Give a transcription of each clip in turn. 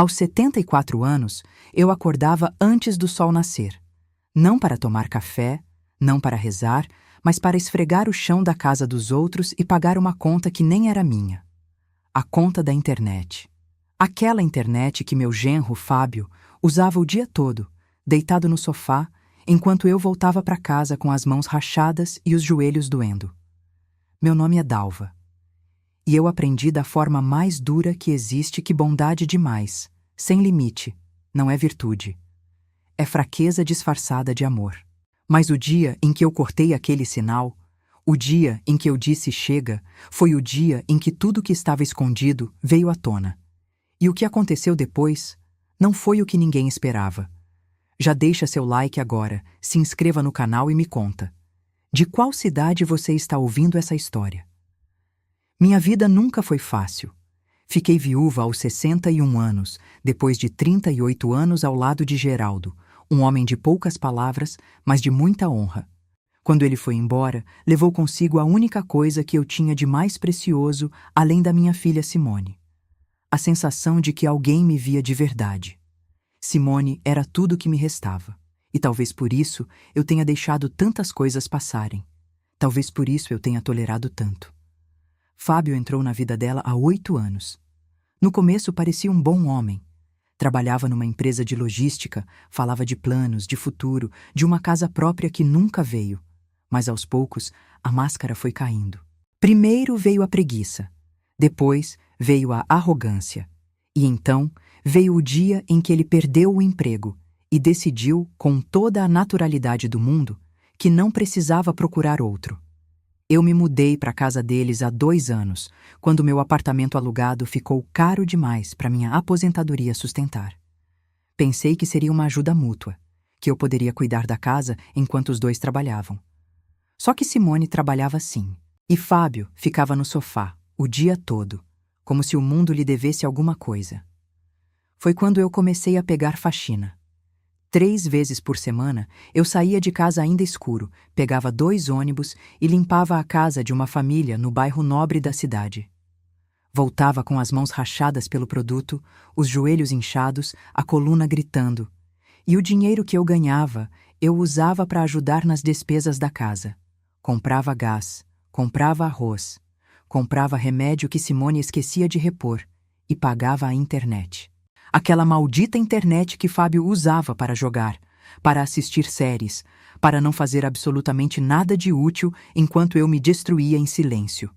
Aos 74 anos, eu acordava antes do sol nascer. Não para tomar café, não para rezar, mas para esfregar o chão da casa dos outros e pagar uma conta que nem era minha. A conta da internet. Aquela internet que meu genro, Fábio, usava o dia todo, deitado no sofá, enquanto eu voltava para casa com as mãos rachadas e os joelhos doendo. Meu nome é Dalva. E eu aprendi da forma mais dura que existe que bondade demais, sem limite, não é virtude. É fraqueza disfarçada de amor. Mas o dia em que eu cortei aquele sinal, o dia em que eu disse chega, foi o dia em que tudo que estava escondido veio à tona. E o que aconteceu depois não foi o que ninguém esperava. Já deixa seu like agora, se inscreva no canal e me conta. De qual cidade você está ouvindo essa história? Minha vida nunca foi fácil. Fiquei viúva aos 61 anos, depois de 38 anos ao lado de Geraldo, um homem de poucas palavras, mas de muita honra. Quando ele foi embora, levou consigo a única coisa que eu tinha de mais precioso, além da minha filha Simone. A sensação de que alguém me via de verdade. Simone era tudo o que me restava. E talvez por isso eu tenha deixado tantas coisas passarem. Talvez por isso eu tenha tolerado tanto. Fábio entrou na vida dela há 8 anos. No começo parecia um bom homem. Trabalhava numa empresa de logística, falava de planos, de futuro, de uma casa própria que nunca veio. Mas aos poucos, a máscara foi caindo. Primeiro veio a preguiça. Depois veio a arrogância. E então veio o dia em que ele perdeu o emprego e decidiu, com toda a naturalidade do mundo, que não precisava procurar outro. Eu me mudei para a casa deles há 2 anos, quando meu apartamento alugado ficou caro demais para minha aposentadoria sustentar. Pensei que seria uma ajuda mútua, que eu poderia cuidar da casa enquanto os dois trabalhavam. Só que Simone trabalhava sim, e Fábio ficava no sofá, o dia todo, como se o mundo lhe devesse alguma coisa. Foi quando eu comecei a pegar faxina. 3 vezes por semana, eu saía de casa ainda escuro, pegava 2 ônibus e limpava a casa de uma família no bairro nobre da cidade. Voltava com as mãos rachadas pelo produto, os joelhos inchados, a coluna gritando. E o dinheiro que eu ganhava, eu usava para ajudar nas despesas da casa. Comprava gás, comprava arroz, comprava remédio que Simone esquecia de repor e pagava a internet. Aquela maldita internet que Fábio usava para jogar, para assistir séries, para não fazer absolutamente nada de útil enquanto eu me destruía em silêncio.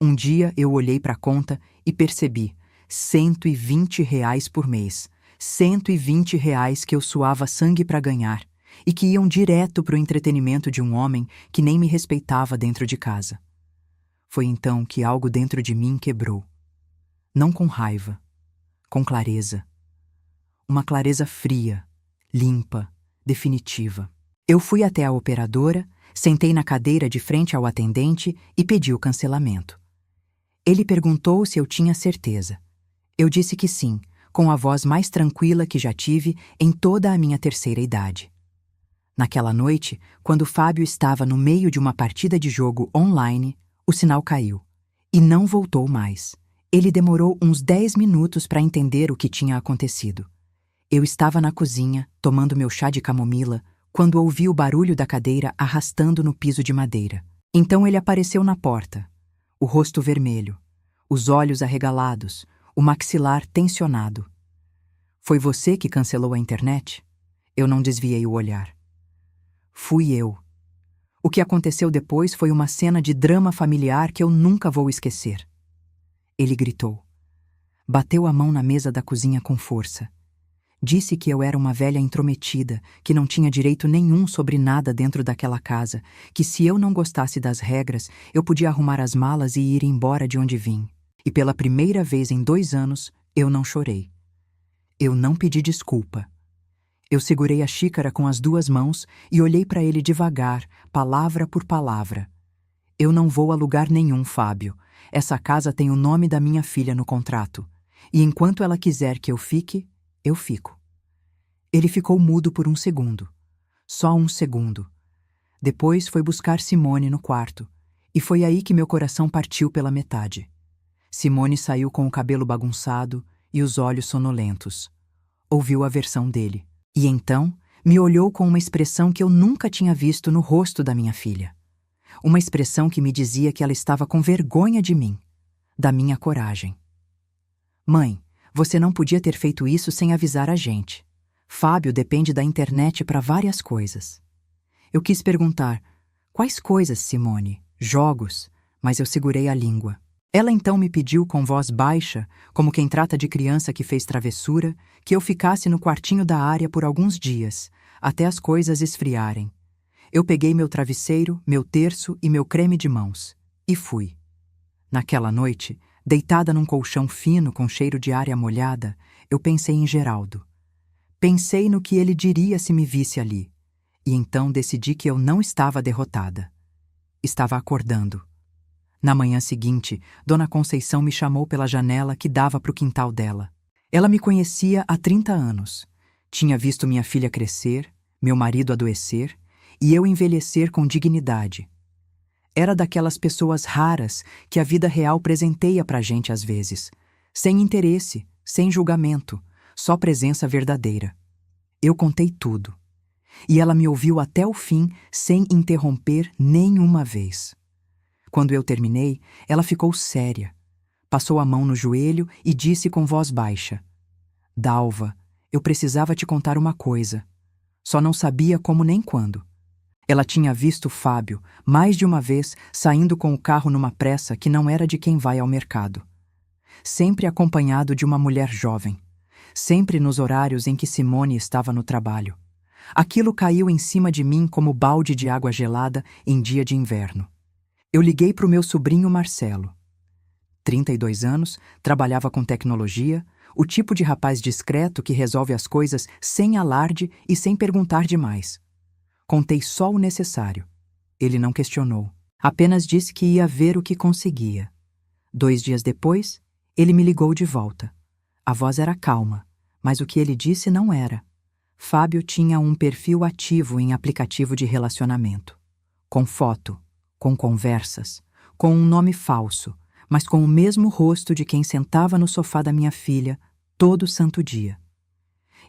Um dia eu olhei para a conta e percebi, R$ 120 por mês, R$ 120 que eu suava sangue para ganhar e que iam direto para o entretenimento de um homem que nem me respeitava dentro de casa. Foi então que algo dentro de mim quebrou. Não com raiva, com clareza. Uma clareza fria, limpa, definitiva. Eu fui até a operadora, sentei na cadeira de frente ao atendente e pedi o cancelamento. Ele perguntou se eu tinha certeza. Eu disse que sim, com a voz mais tranquila que já tive em toda a minha terceira idade. Naquela noite, quando Fábio estava no meio de uma partida de jogo online, o sinal caiu. E não voltou mais. Ele demorou uns 10 minutos para entender o que tinha acontecido. Eu estava na cozinha, tomando meu chá de camomila, quando ouvi o barulho da cadeira arrastando no piso de madeira. Então ele apareceu na porta, o rosto vermelho, os olhos arregalados, o maxilar tensionado. Foi você que cancelou a internet? Eu não desviei o olhar. Fui eu. O que aconteceu depois foi uma cena de drama familiar que eu nunca vou esquecer. Ele gritou. Bateu a mão na mesa da cozinha com força. Disse que eu era uma velha intrometida, que não tinha direito nenhum sobre nada dentro daquela casa, que se eu não gostasse das regras, eu podia arrumar as malas e ir embora de onde vim. E pela primeira vez em 2 anos, eu não chorei. Eu não pedi desculpa. Eu segurei a xícara com as 2 mãos e olhei para ele devagar, palavra por palavra. Eu não vou a lugar nenhum, Fábio. Essa casa tem o nome da minha filha no contrato. E enquanto ela quiser que eu fique, eu fico. Ele ficou mudo por 1 segundo. Só 1 segundo. Depois foi buscar Simone no quarto. E foi aí que meu coração partiu pela metade. Simone saiu com o cabelo bagunçado e os olhos sonolentos. Ouviu a versão dele. E então me olhou com uma expressão que eu nunca tinha visto no rosto da minha filha. Uma expressão que me dizia que ela estava com vergonha de mim, da minha coragem. Mãe, você não podia ter feito isso sem avisar a gente. Fábio depende da internet para várias coisas. Eu quis perguntar, quais coisas, Simone? Jogos, mas eu segurei a língua. Ela então me pediu com voz baixa, como quem trata de criança que fez travessura, que eu ficasse no quartinho da área por alguns dias, até as coisas esfriarem. Eu peguei meu travesseiro, meu terço e meu creme de mãos, e fui. Naquela noite, deitada num colchão fino com cheiro de área molhada, eu pensei em Geraldo. Pensei no que ele diria se me visse ali, e então decidi que eu não estava derrotada. Estava acordando. Na manhã seguinte, Dona Conceição me chamou pela janela que dava para o quintal dela. Ela me conhecia há 30 anos. Tinha visto minha filha crescer, meu marido adoecer e eu envelhecer com dignidade. Era daquelas pessoas raras que a vida real presenteia pra gente às vezes, sem interesse, sem julgamento, só presença verdadeira. Eu contei tudo. E ela me ouviu até o fim sem interromper nenhuma vez. Quando eu terminei, ela ficou séria. Passou a mão no joelho e disse com voz baixa: Dalva, eu precisava te contar uma coisa. Só não sabia como nem quando. Ela tinha visto Fábio, mais de uma vez, saindo com o carro numa pressa que não era de quem vai ao mercado. Sempre acompanhado de uma mulher jovem. Sempre nos horários em que Simone estava no trabalho. Aquilo caiu em cima de mim como balde de água gelada em dia de inverno. Eu liguei para o meu sobrinho Marcelo. 32 anos, trabalhava com tecnologia, o tipo de rapaz discreto que resolve as coisas sem alarde e sem perguntar demais. Contei só o necessário. Ele não questionou. Apenas disse que ia ver o que conseguia. 2 dias depois, ele me ligou de volta. A voz era calma, mas o que ele disse não era. Fábio tinha um perfil ativo em aplicativo de relacionamento. Com foto, com conversas, com um nome falso, mas com o mesmo rosto de quem sentava no sofá da minha filha todo santo dia.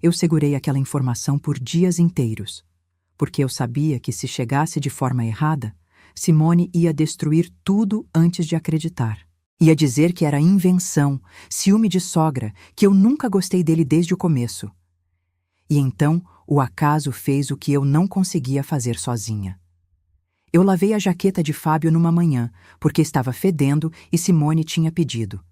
Eu segurei aquela informação por dias inteiros, porque eu sabia que se chegasse de forma errada, Simone ia destruir tudo antes de acreditar. Ia dizer que era invenção, ciúme de sogra, que eu nunca gostei dele desde o começo. E então o acaso fez o que eu não conseguia fazer sozinha. Eu lavei a jaqueta de Fábio numa manhã, porque estava fedendo e Simone tinha pedido.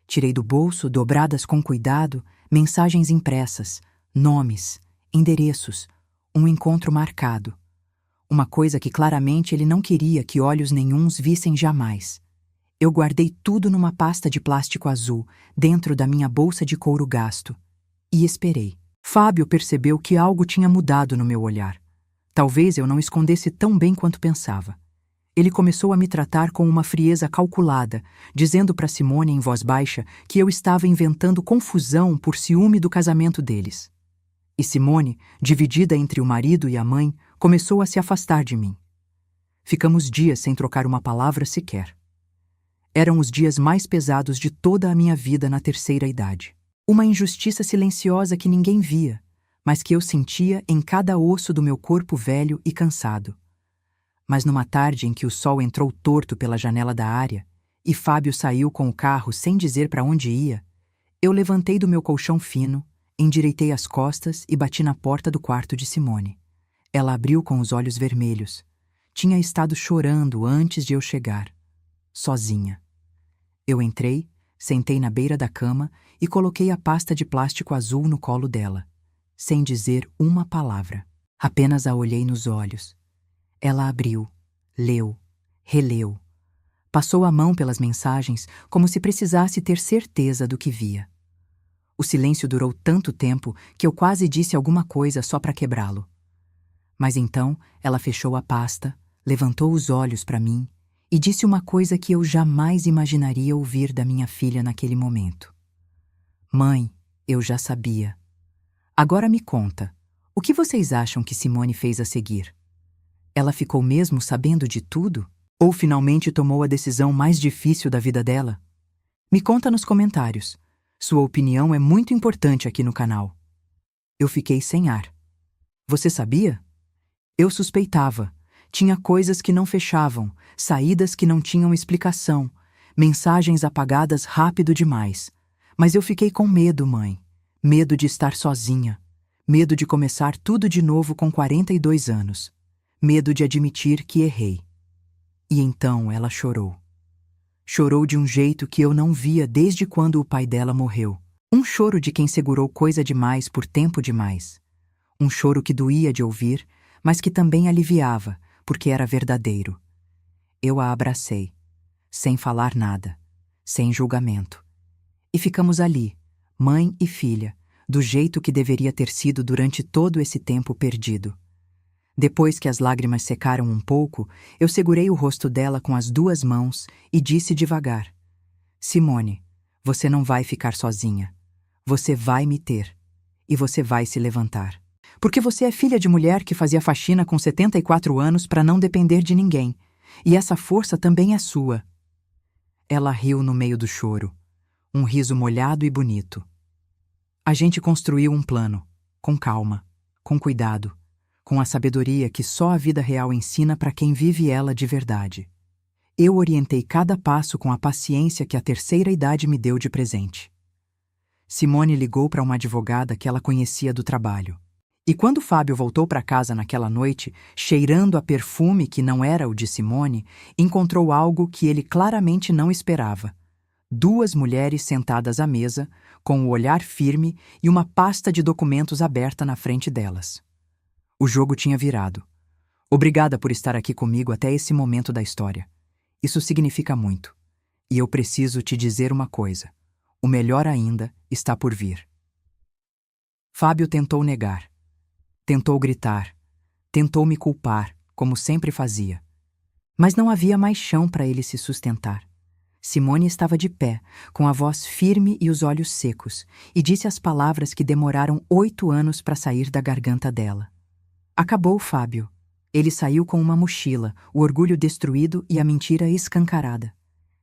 Tirei do bolso, dobradas com cuidado, mensagens impressas, nomes, endereços, um encontro marcado. Uma coisa que claramente ele não queria que olhos nenhuns vissem jamais. Eu guardei tudo numa pasta de plástico azul, dentro da minha bolsa de couro gasto. E esperei. Fábio percebeu que algo tinha mudado no meu olhar. Talvez eu não escondesse tão bem quanto pensava. Ele começou a me tratar com uma frieza calculada, dizendo para Simone em voz baixa que eu estava inventando confusão por ciúme do casamento deles. E Simone, dividida entre o marido e a mãe, começou a se afastar de mim. Ficamos dias sem trocar uma palavra sequer. Eram os dias mais pesados de toda a minha vida na terceira idade. Uma injustiça silenciosa que ninguém via, mas que eu sentia em cada osso do meu corpo velho e cansado. Mas numa tarde em que o sol entrou torto pela janela da área e Fábio saiu com o carro sem dizer para onde ia, eu levantei do meu colchão fino, endireitei as costas e bati na porta do quarto de Simone. Ela abriu com os olhos vermelhos. Tinha estado chorando antes de eu chegar. Sozinha. Eu entrei, sentei na beira da cama e coloquei a pasta de plástico azul no colo dela, sem dizer uma palavra. Apenas a olhei nos olhos. Ela abriu, leu, releu. Passou a mão pelas mensagens como se precisasse ter certeza do que via. O silêncio durou tanto tempo que eu quase disse alguma coisa só para quebrá-lo. Mas então ela fechou a pasta, levantou os olhos para mim e disse uma coisa que eu jamais imaginaria ouvir da minha filha naquele momento. Mãe, eu já sabia. Agora me conta, o que vocês acham que Simone fez a seguir? Ela ficou mesmo sabendo de tudo? Ou finalmente tomou a decisão mais difícil da vida dela? Me conta nos comentários. Sua opinião é muito importante aqui no canal. Eu fiquei sem ar. Você sabia? Eu suspeitava. Tinha coisas que não fechavam, saídas que não tinham explicação, mensagens apagadas rápido demais. Mas eu fiquei com medo, mãe. Medo de estar sozinha. Medo de começar tudo de novo com 42 anos. Medo de admitir que errei. E então ela chorou. Chorou de um jeito que eu não via desde quando o pai dela morreu. Um choro de quem segurou coisa demais por tempo demais. Um choro que doía de ouvir, mas que também aliviava, porque era verdadeiro. Eu a abracei, sem falar nada, sem julgamento. E ficamos ali, mãe e filha, do jeito que deveria ter sido durante todo esse tempo perdido. Depois que as lágrimas secaram um pouco, eu segurei o rosto dela com as 2 mãos e disse devagar: Simone, você não vai ficar sozinha. Você vai me ter. E você vai se levantar. Porque você é filha de mulher que fazia faxina com 74 anos para não depender de ninguém. E essa força também é sua. Ela riu no meio do choro. Um riso molhado e bonito. A gente construiu um plano, com calma, com cuidado, com a sabedoria que só a vida real ensina para quem vive ela de verdade. Eu orientei cada passo com a paciência que a terceira idade me deu de presente. Simone ligou para uma advogada que ela conhecia do trabalho. E quando Fábio voltou para casa naquela noite, cheirando a perfume que não era o de Simone, encontrou algo que ele claramente não esperava. 2 mulheres sentadas à mesa, com o olhar firme e uma pasta de documentos aberta na frente delas. O jogo tinha virado. Obrigada por estar aqui comigo até esse momento da história. Isso significa muito. E eu preciso te dizer uma coisa. O melhor ainda está por vir. Fábio tentou negar. Tentou gritar. Tentou me culpar, como sempre fazia. Mas não havia mais chão para ele se sustentar. Simone estava de pé, com a voz firme e os olhos secos, e disse as palavras que demoraram 8 anos para sair da garganta dela. Acabou, Fábio. Ele saiu com uma mochila, o orgulho destruído e a mentira escancarada.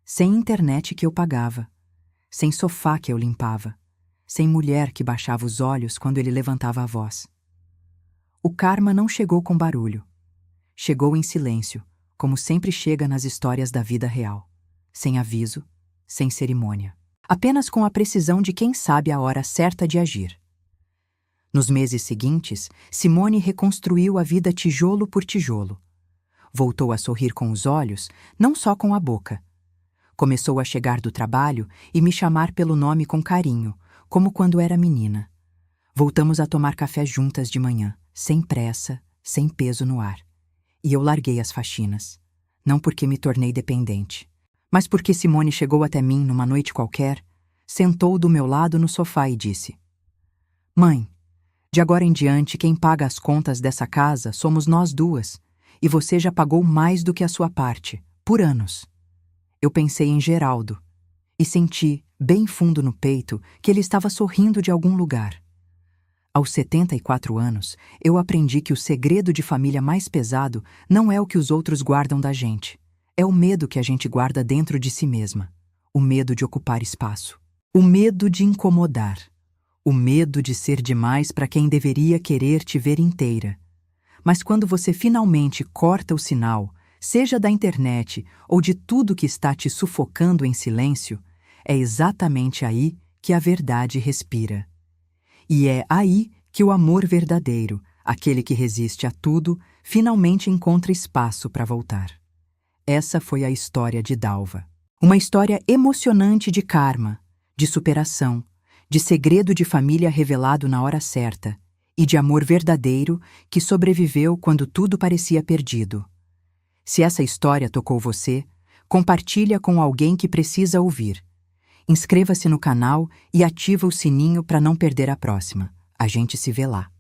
Sem internet que eu pagava. Sem sofá que eu limpava. Sem mulher que baixava os olhos quando ele levantava a voz. O karma não chegou com barulho. Chegou em silêncio, como sempre chega nas histórias da vida real. Sem aviso, sem cerimônia. Apenas com a precisão de quem sabe a hora certa de agir. Nos meses seguintes, Simone reconstruiu a vida tijolo por tijolo. Voltou a sorrir com os olhos, não só com a boca. Começou a chegar do trabalho e me chamar pelo nome com carinho, como quando era menina. Voltamos a tomar café juntas de manhã, sem pressa, sem peso no ar. E eu larguei as faxinas. Não porque me tornei dependente, mas porque Simone chegou até mim numa noite qualquer, sentou do meu lado no sofá e disse: Mãe, de agora em diante quem paga as contas dessa casa somos nós 2, e você já pagou mais do que a sua parte, por anos. Eu pensei em Geraldo, e senti, bem fundo no peito, que ele estava sorrindo de algum lugar. Aos 74 anos, eu aprendi que o segredo de família mais pesado não é o que os outros guardam da gente. É o medo que a gente guarda dentro de si mesma. O medo de ocupar espaço. O medo de incomodar. O medo de ser demais para quem deveria querer te ver inteira. Mas quando você finalmente corta o sinal, seja da internet ou de tudo que está te sufocando em silêncio, é exatamente aí que a verdade respira. E é aí que o amor verdadeiro, aquele que resiste a tudo, finalmente encontra espaço para voltar. Essa foi a história de Dalva. Uma história emocionante de karma, de superação, de segredo de família revelado na hora certa e de amor verdadeiro que sobreviveu quando tudo parecia perdido. Se essa história tocou você, compartilha com alguém que precisa ouvir. Inscreva-se no canal e ativa o sininho para não perder a próxima. A gente se vê lá.